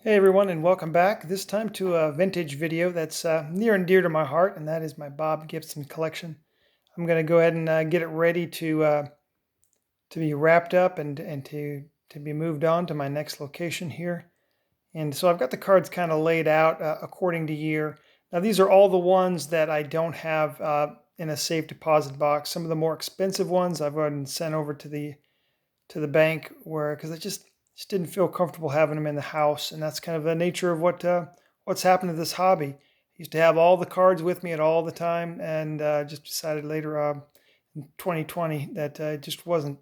Hey everyone, and welcome back. This time to a vintage video that's near and dear to my heart, and that is my Bob Gibson collection. I'm going to go ahead and get it ready to be wrapped up and to be moved on to my next location here. And so I've got the cards kind of laid out according to year. Now these are all the ones that I don't have in a safe deposit box. Some of the more expensive ones I've already sent over to the bank because I just didn't feel comfortable having them in the house, and that's kind of the nature of what's happened to this hobby. I used to have all the cards with me at all the time, and just decided later in 2020 that it just wasn't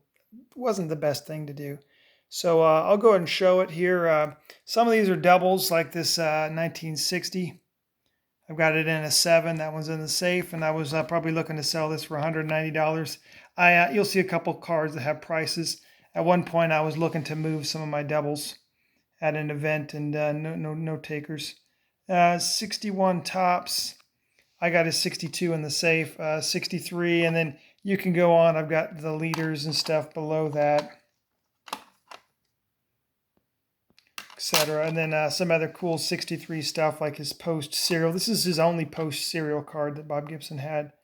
the best thing to do. So I'll go ahead and show it here. Some of these are doubles, like this 1960. I've got it in a 7. That one's in the safe, and I was probably looking to sell this for $190. You'll see a couple cards that have prices. At one point, I was looking to move some of my doubles at an event, and no takers. 61 tops. I got a 62 in the safe, 63, and then you can go on. I've got the leaders and stuff below that, etc. And then some other cool 63 stuff like his post serial. This is his only post serial card that Bob Gibson had.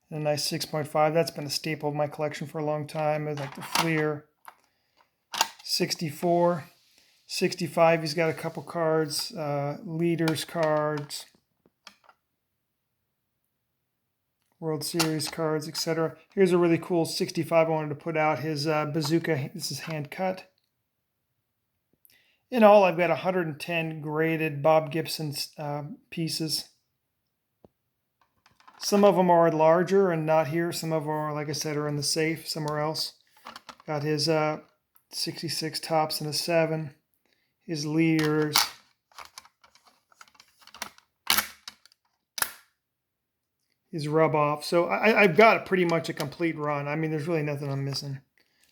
And a nice 6.5. That's been a staple of my collection for a long time. It's like the Fleer. 64. 65, he's got a couple cards, leaders cards, World Series cards, etc. Here's a really cool 65 I wanted to put out, his bazooka. This is hand cut. In all, I've got 110 graded Bob Gibson pieces. Some of them are larger and not here. Some of them are, like I said, are in the safe somewhere else. Got his 66 tops and a 7. His leaders. His rub off. So I've got pretty much a complete run. I mean, there's really nothing I'm missing.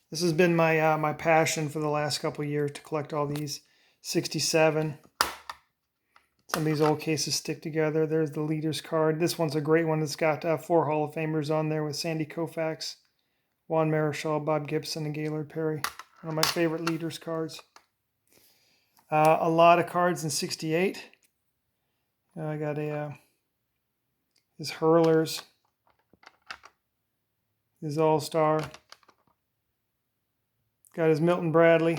This has been my my passion for the last couple of years to collect all these. 67. Some of these old cases stick together. There's the leaders card. This one's a great one. It's got 4 Hall of Famers on there with Sandy Koufax, Juan Marichal, Bob Gibson, and Gaylord Perry. One of my favorite leaders cards. A lot of cards in 68. I got his Hurlers, his All-Star. Got his Milton Bradley.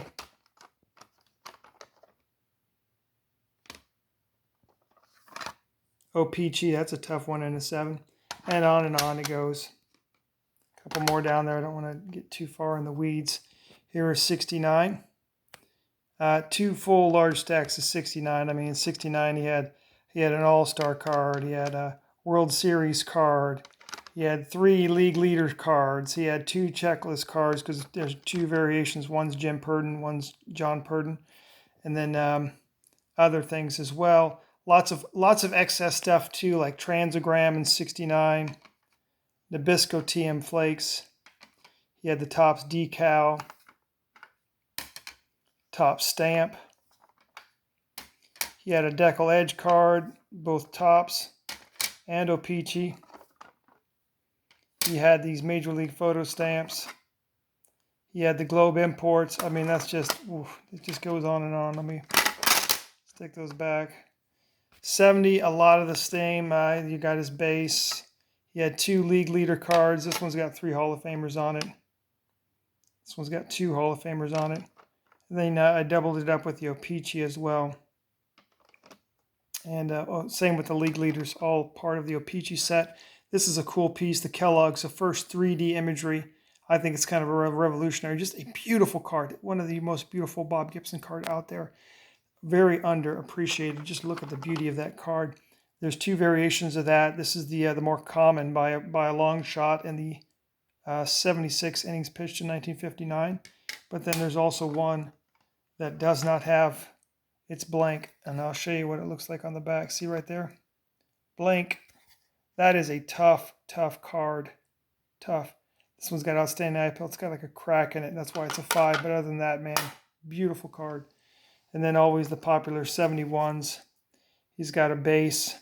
Oh, Peachy, that's a tough one in a 7. And on it goes. A couple more down there. I don't want to get too far in the weeds. Here is 69. 2 full large stacks of 69. I mean, in 69 he had an All-Star card. He had a World Series card. He had 3 League Leader cards. He had 2 checklist cards because there's 2 variations. One's Jim Purdon, one's John Purdon. And then other things as well. Lots of excess stuff too, like Transogram in 69. Nabisco TM Flakes. He had the Topps decal. Top stamp. He had a Decal Edge card, both Topps and O-Pee-Chee. He had these Major League photo stamps. He had the Globe imports. I mean, that's just, it just goes on and on. Let me stick those back. 70, a lot of the same. You got his base. He had 2 League Leader cards. This one's got 3 Hall of Famers on it. This one's got 2 Hall of Famers on it. And then I doubled it up with the O-Pee-Chee as well. And same with the League Leaders, all part of the O-Pee-Chee set. This is a cool piece, the Kellogg's, the first 3D imagery. I think it's kind of a revolutionary, just a beautiful card. One of the most beautiful Bob Gibson card out there. Very underappreciated. Just look at the beauty of that card. There's 2 variations of that. This is the more common by a long shot, in the 76 innings pitched in 1959. But then there's also one that does not have, it's blank, and I'll show you what it looks like on the back. See right there? Blank. That is a tough card. Tough. This one's got outstanding eye appeal. It's got like a crack in it. That's why it's a 5. But other than that, man, beautiful card. And then always the popular 71s. He's got a base.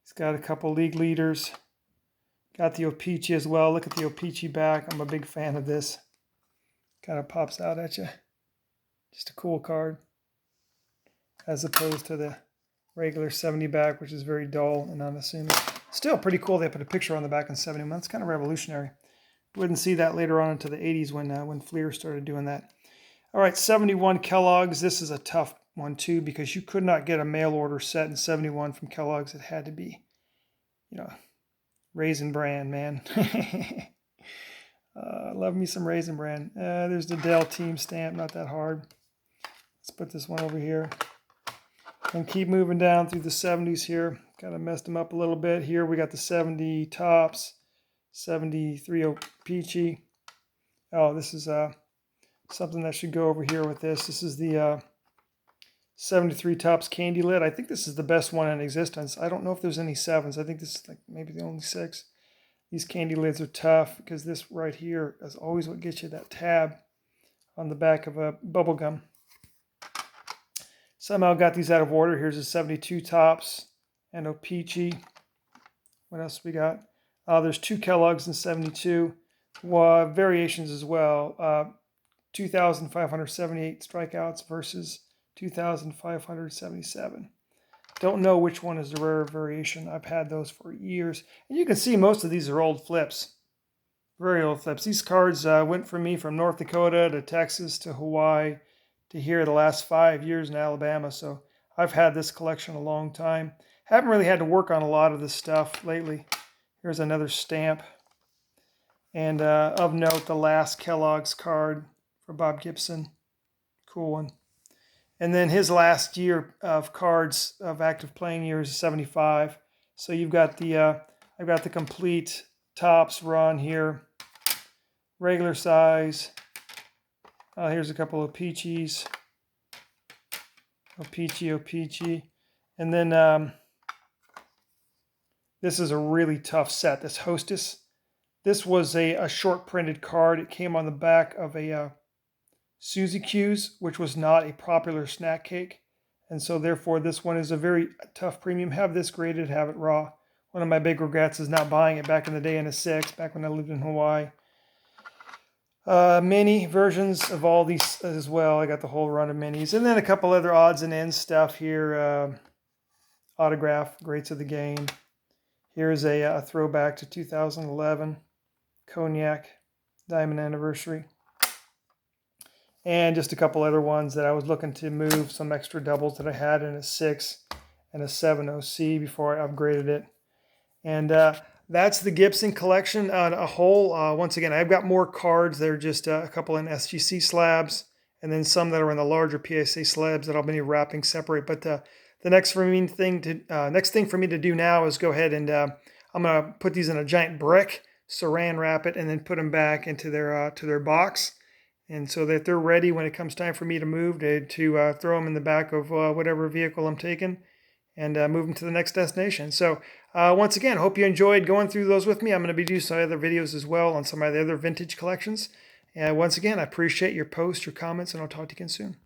He's got a couple League Leaders. Got the O-Pee-Chee as well. Look at the O-Pee-Chee back. I'm a big fan of this. Kind of pops out at you. Just a cool card. as opposed to the regular 70 back, which is very dull and unassuming. Still pretty cool they put a picture on the back in 71. That's kind of revolutionary. Wouldn't see that later on into the 80s when Fleer started doing that. All right, 71 Kellogg's. This is a tough one too because you could not get a mail order set in 71 from Kellogg's. It had to be, you know, Raisin Bran, man. Love me some Raisin Bran. There's the Dell team stamp, not that hard. Let's put this one over here. And keep moving down through the 70s here. Kind of messed them up a little bit. Here we got the 70 Tops, 73 Peachy. Oh, this is something that should go over here with this. This is the 73 Tops Candy Lid. I think this is the best one in existence. I don't know if there's any 7s. I think this is like maybe the only 6. These candy lids are tough because this right here is always what gets you that tab on the back of a bubble gum. Somehow got these out of order. Here's a 72 Tops and a Peachy. What else we got? There's 2 Kellogg's in 72. Variations as well. 2,578 strikeouts versus 2,577. Don't know which one is the rare variation. I've had those for years. And you can see most of these are old flips. Very old flips. These cards went for me from North Dakota to Texas to Hawaii to here the last 5 years in Alabama. So I've had this collection a long time. Haven't really had to work on a lot of this stuff lately. Here's another stamp. And of note, the last Kellogg's card for Bob Gibson. Cool one. And then his last year of cards of active playing years is 75. So you've got the I've got the complete Tops run here, regular size. Here's a couple of Peachies, Peachy, and then this is a really tough set. This Hostess. This was a short printed card. It came on the back of a Suzy Q's, which was not a popular snack cake. And so therefore this one is a very tough premium. Have this graded, have it raw. One of my big regrets is not buying it back in the day in a 6, back when I lived in Hawaii. Mini versions of all these as well. I got the whole run of minis. And then a couple other odds and ends stuff here. Autograph, Greats of the Game. Here's a throwback to 2011. Cognac, Diamond Anniversary. And just a couple other ones that I was looking to move, some extra doubles that I had in a 6 and a 7 OC before I upgraded it. And that's the Gibson collection on a whole. Once again, I've got more cards. They're just a couple in SGC slabs, and then some that are in the larger PSA slabs that I'll be wrapping separate. But the next thing for me to do now is go ahead and I'm going to put these in a giant brick, saran wrap it, and then put them back into their box. And so that they're ready when it comes time for me to move, to throw them in the back of whatever vehicle I'm taking and move them to the next destination. So once again, hope you enjoyed going through those with me. I'm going to be doing some other videos as well on some of the other vintage collections. And once again, I appreciate your posts, your comments, and I'll talk to you again soon.